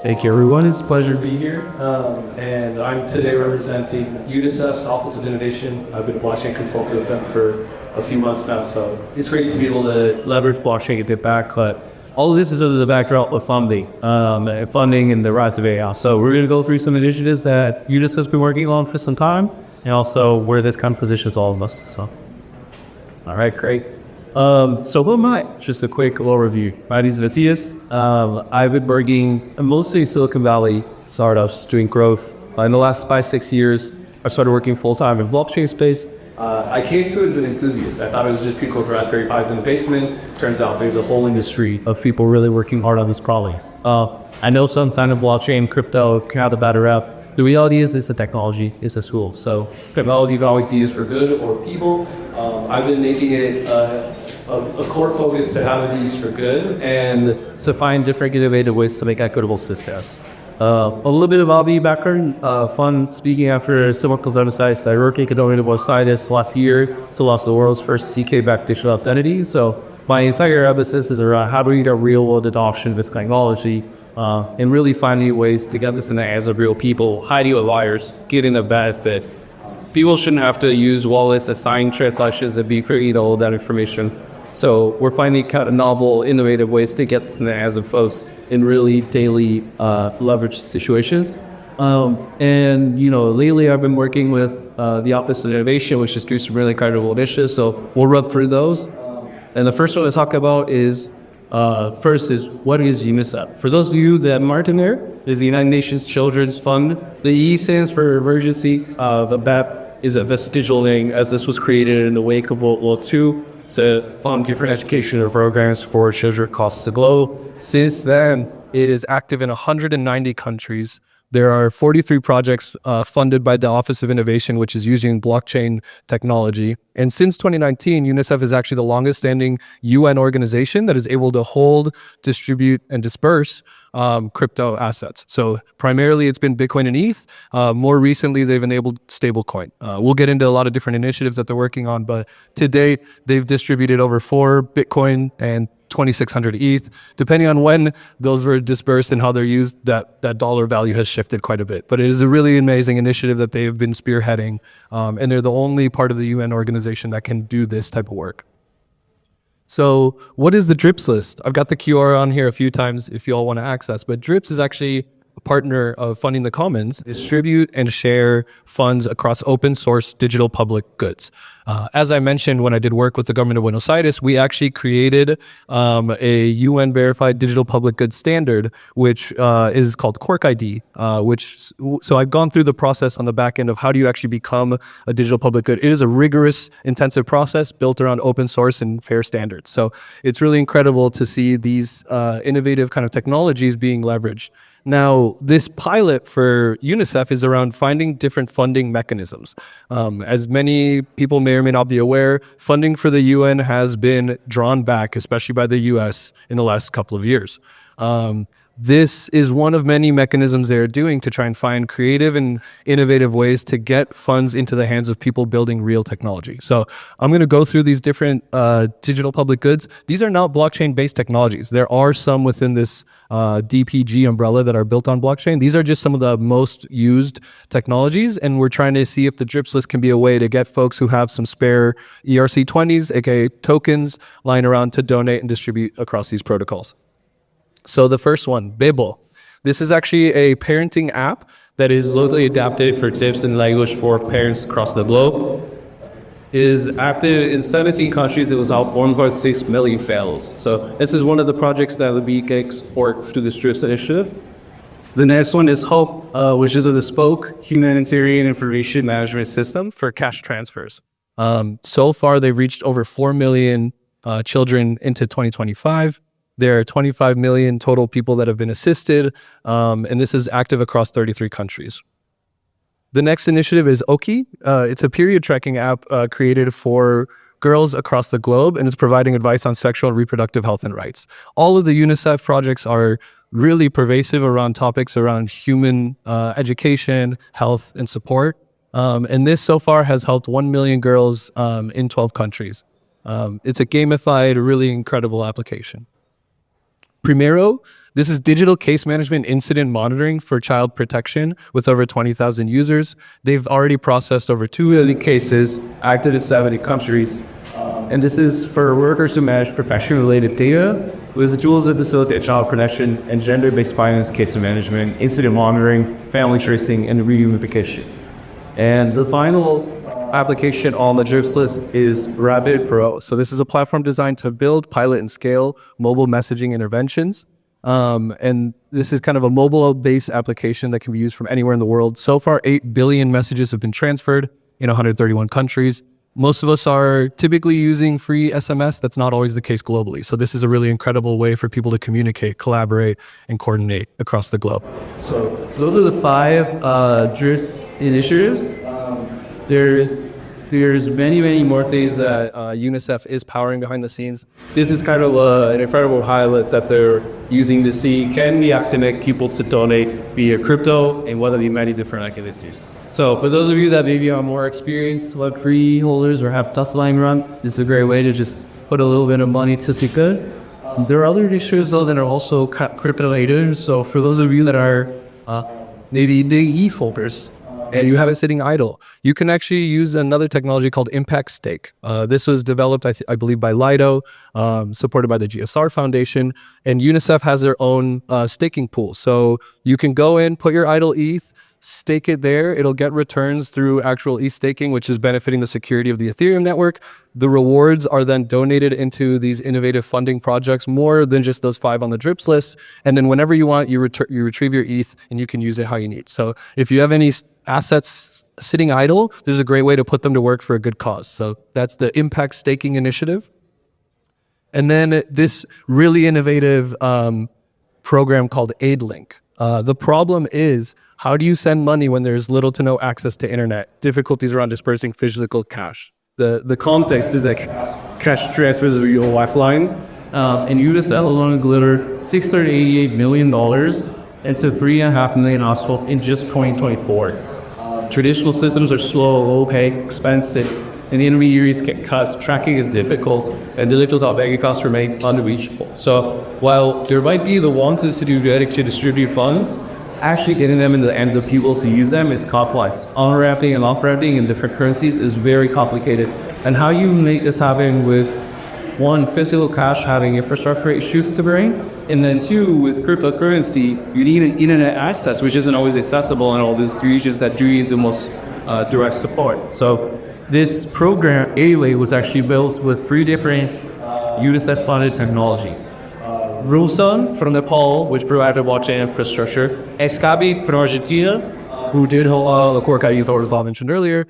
Thank you, everyone. It's a pleasure to be here. And I'm today representing UNICEF's Office of Innovation. I've been a blockchain consultant with them for a few months now, so it's great to be able to leverage blockchain to get back. But all of this is under the backdrop of funding and the rise of AI. So we're going to go through some initiatives that UNICEF's been working on for some time, and also where this kind of positions all of us. So, all right, great. So who am I? Just a quick overview. My name is Matthias. I've been working mostly in Silicon Valley startups doing growth. In the last 5-6 years, I started working full-time in blockchain space. I came to it as an enthusiast. I thought it was just people with Raspberry Pis in the basement. Turns out there's a whole industry of people really working hard on these problems. I know some kind of blockchain, crypto can have the bad rap. The reality is it's a technology, it's a tool. So technology can always be used for good or people. I've been making it a core focus to have it be used for good and to find different innovative ways to make equitable systems. A little bit about me background, fun speaking after civil consensus. I worked in economic scientists last year to launch the world's first CK-backed digital identity. So my entire emphasis is around how do we get real world adoption of this technology and really finding ways to get this in the hands of real people, hiding liars, getting the benefit. People shouldn't have to use wallets, assign transactions, and be creating all that information. So we're finding kind of novel, innovative ways to get this in the hands of folks in really daily leverage situations. And lately I've been working with the Office of Innovation, which is doing some really incredible initiatives. So we'll run through those. And the first one to talk about is first is what is UNICEF? For those of you that aren't aware, is the United Nations Children's Fund. The E stands for emergency. The BEP is a vestigial name, as this was created in the wake of World War II to fund different educational programs for children across the globe. Since then, it is active in 190 countries. There are 43 projects funded by the Office of Innovation, which is using blockchain technology. And since 2019, UNICEF is actually the longest standing UN organization that is able to hold, distribute, and disperse crypto assets. So primarily it's been Bitcoin and ETH. More recently, they've enabled stablecoin. We'll get into a lot of different initiatives that they're working on, but to date, they've distributed over 4 Bitcoin and 2,600 ETH. Depending on when those were dispersed and how they're used, that dollar value has shifted quite a bit. But it is a really amazing initiative that they've been spearheading, and they're the only part of the UN organization that can do this type of work. So what is the DRIPS list? I've got the QR on here a few times if you all want to access, but DRIPS is actually a partner of Funding the Commons, distribute and share funds across open source digital public goods. As I mentioned, when I did work with the government of Buenos Aires, we actually created a UN verified digital public goods standard, which is called Cork ID, so I've gone through the process on the back end of how do you actually become a digital public good. It is a rigorous, intensive process built around open source and fair standards. So it's really incredible to see these innovative kind of technologies being leveraged. Now, this pilot for UNICEF is around finding different funding mechanisms. As many people may or may not be aware, funding for the UN has been drawn back, especially by the US, in the last couple of years. This is one of many mechanisms they're doing to try and find creative and innovative ways to get funds into the hands of people building real technology. So I'm going to go through these different digital public goods. These are not blockchain-based technologies. There are some within this DPG umbrella that are built on blockchain. These are just some of the most used technologies, and we're trying to see if the DRIPS list can be a way to get folks who have some spare ERC20s, aka tokens, lying around to donate and distribute across these protocols. So the first one, Bebo. This is actually a parenting app that is locally adapted for tips in language for parents across the globe. It is active in 17 countries. It was out 1.6 million fails. So this is one of the projects that will be getting support through this DRIPS initiative. The next one is Hope, which is a bespoke humanitarian information management system for cash transfers. So far, they've reached over 4 million children into 2025. There are 25 million total people that have been assisted, and this is active across 33 countries. The next initiative is Oki. It's a period tracking app created for girls across the globe, and it's providing advice on sexual and reproductive health and rights. All of the UNICEF projects are really pervasive around topics around human education, health, and support. And this so far has helped 1 million girls in 12 countries. It's a gamified, really incredible application. Primero, This is digital case management incident monitoring for child protection with over 20,000 users. They've already processed over 2 million cases, acted in 70 countries. And this is for workers who manage profession-related data with the tools that facilitate child protection and gender-based violence case management, incident monitoring, family tracing, and reunification. And the final application on the DRIPS list is Rabbit Pro. So this is a platform designed to build, pilot, and scale mobile messaging interventions. And this is kind of a mobile-based application that can be used from anywhere in the world. So far, 8 billion messages have been transferred in 131 countries. Most of us are typically using free SMS. That's not always the case globally. So this is a really incredible way for people to communicate, collaborate, and coordinate across the globe. So those are the 5 DRIPS initiatives. There's many more things that UNICEF is powering behind the scenes. This is kind of an incredible highlight that they're using to see, can we activate people to donate via crypto and what are the many different activities. So for those of you that maybe are more experienced Web3 holders or have Tesla line run, this is a great way to just put a little bit of money to see good. There are other issues though that are also crypto related. So for those of you that are maybe big ETH holders and you have it sitting idle, you can actually use another technology called Impact Stake. This was developed, I believe, by Lido, supported by the GSR Foundation, and UNICEF has their own staking pool. So you can go in, put your idle ETH, stake it there. It'll get returns through actual ETH staking, which is benefiting the security of the Ethereum network. The rewards are then donated into these innovative funding projects, more than just those 5 on the DRIPS list. And then whenever you want, you retrieve your ETH and you can use it how you need. So if you have any assets sitting idle, this is a great way to put them to work for a good cause. So that's the Impact Staking Initiative. And then this really innovative program called AidLink. The problem is, how do you send money when there's little to no access to internet? Difficulties around dispersing physical cash. The context is that cash transfers are your lifeline. And UNICEF alone delivered $688 million into 3.5 million households in just 2024. Traditional systems are slow, opaque, expensive, and the intermediaries get cuts. Tracking is difficult, and digital bank accounts remain unreachable. So while there might be the wanted to do to distribute funds, actually getting them into the hands of people to use them is complex. On-ramping and off-ramping in different currencies is very complicated. And how you make this happen with, 1, physical cash having infrastructure issues to bring, and then 2, with cryptocurrency, you need an internet access, which isn't always accessible in all these regions that do need the most direct support. So this program, AWay, was actually built with 3 different UNICEF-funded technologies. Rusun from Nepal, which provided blockchain infrastructure. Escabi from Argentina, who did the core that I mentioned earlier.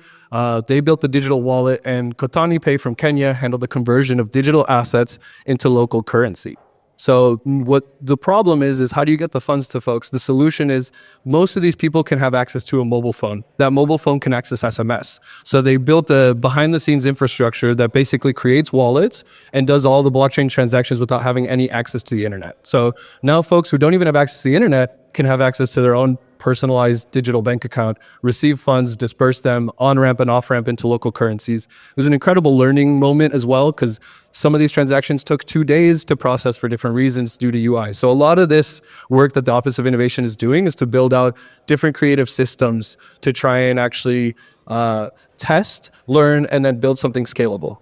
They built the digital wallet, and Kotani Pay from Kenya handled the conversion of digital assets into local currency. So what the problem is how do you get the funds to folks? The solution is most of these people can have access to a mobile phone. That mobile phone can access SMS. So they built a behind-the-scenes infrastructure that basically creates wallets and does all the blockchain transactions without having any access to the internet. So now folks who don't even have access to the internet can have access to their own personalized digital bank account, receive funds, disperse them on-ramp and off-ramp into local currencies. It was an incredible learning moment as well, because some of these transactions took 2 days to process for different reasons due to UI. So a lot of this work that the Office of Innovation is doing is to build out different creative systems to try and actually test, learn, and then build something scalable.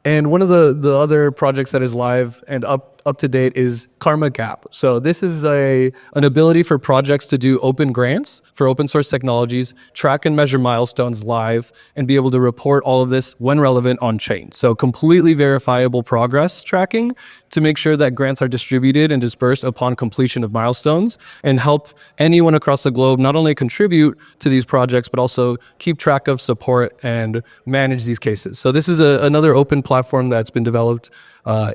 And one of the other projects that is live and up to date is Karma Gap. So this is an ability for projects to do open grants for open source technologies, track and measure milestones live, and be able to report all of this when relevant on chain. So completely verifiable progress tracking to make sure that grants are distributed and dispersed upon completion of milestones, and help anyone across the globe not only contribute to these projects, but also keep track of, support, and manage these cases. So this is another open platform that's been developed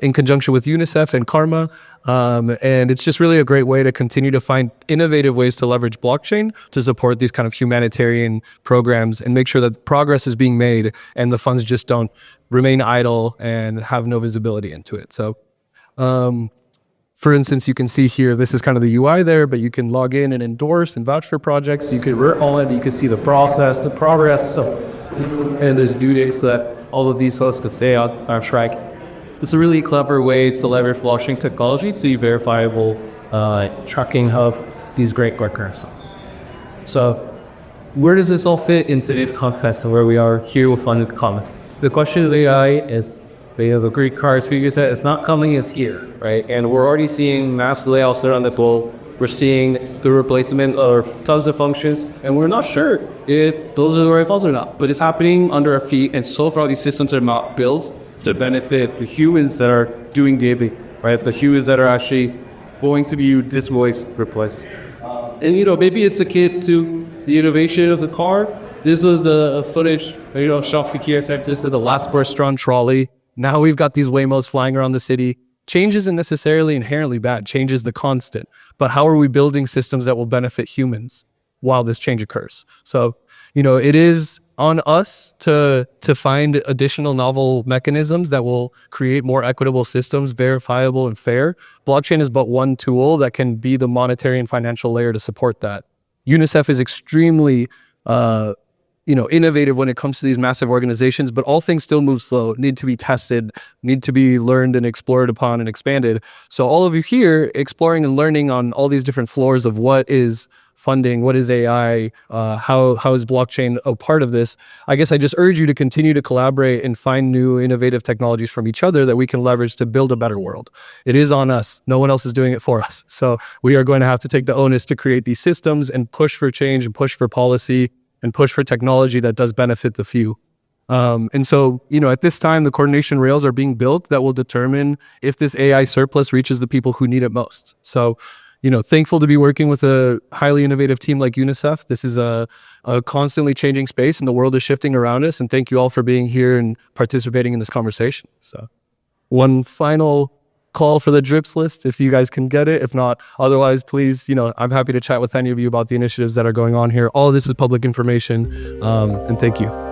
in conjunction with UNICEF and Karma. And it's just really a great way to continue to find innovative ways to leverage blockchain to support these kind of humanitarian programs and make sure that progress is being made and the funds just don't remain idle and have no visibility into it. So, for instance, you can see here, this is kind of the UI there, but you can log in and endorse and vouch for projects. You can work on it. You can see the process, the progress. So, and there's due dates that all of these folks could stay on track. It's a really clever way to leverage blockchain technology to be verifiable tracking of these great workers. So where does this all fit in today's context and where we are here with funded comments? The question of AI is, the Greek card speaker said, it's not coming, it's here, right? And we're already seeing mass layoffs around the globe. We're seeing the replacement of tons of functions, and we're not sure if those are the right functions or not. But it's happening under our feet, and so far these systems are not built to benefit the humans that are doing daily, right? The humans that are actually going to be displaced, replaced. And maybe it's akin to the innovation of the car. This was the footage, shot here said this is the last restaurant trolley. Now we've got these Waymos flying around the city. Change isn't necessarily inherently bad. Change is the constant. But how are we building systems that will benefit humans while this change occurs? So, it is on us to find additional novel mechanisms that will create more equitable systems, verifiable and fair. Blockchain is but one tool that can be the monetary and financial layer to support that. UNICEF is extremely innovative when it comes to these massive organizations, but all things still move slow, need to be tested, need to be learned and explored upon and expanded. So all of you here exploring and learning on all these different floors of what is funding, what is AI, how is blockchain a part of this, I guess I just urge you to continue to collaborate and find new innovative technologies from each other that we can leverage to build a better world. It is on us. No one else is doing it for us. So we are going to have to take the onus to create these systems and push for change and push for policy and push for technology that does benefit the few. And so, at this time, the coordination rails are being built that will determine if this AI surplus reaches the people who need it most. So, thankful to be working with a highly innovative team like UNICEF. This is a constantly changing space and the world is shifting around us. And thank you all for being here and participating in this conversation. So one final call for the drips list if you guys can get it. If not, otherwise, please, I'm happy to chat with any of you about the initiatives that are going on here. All of this is public information. And thank you.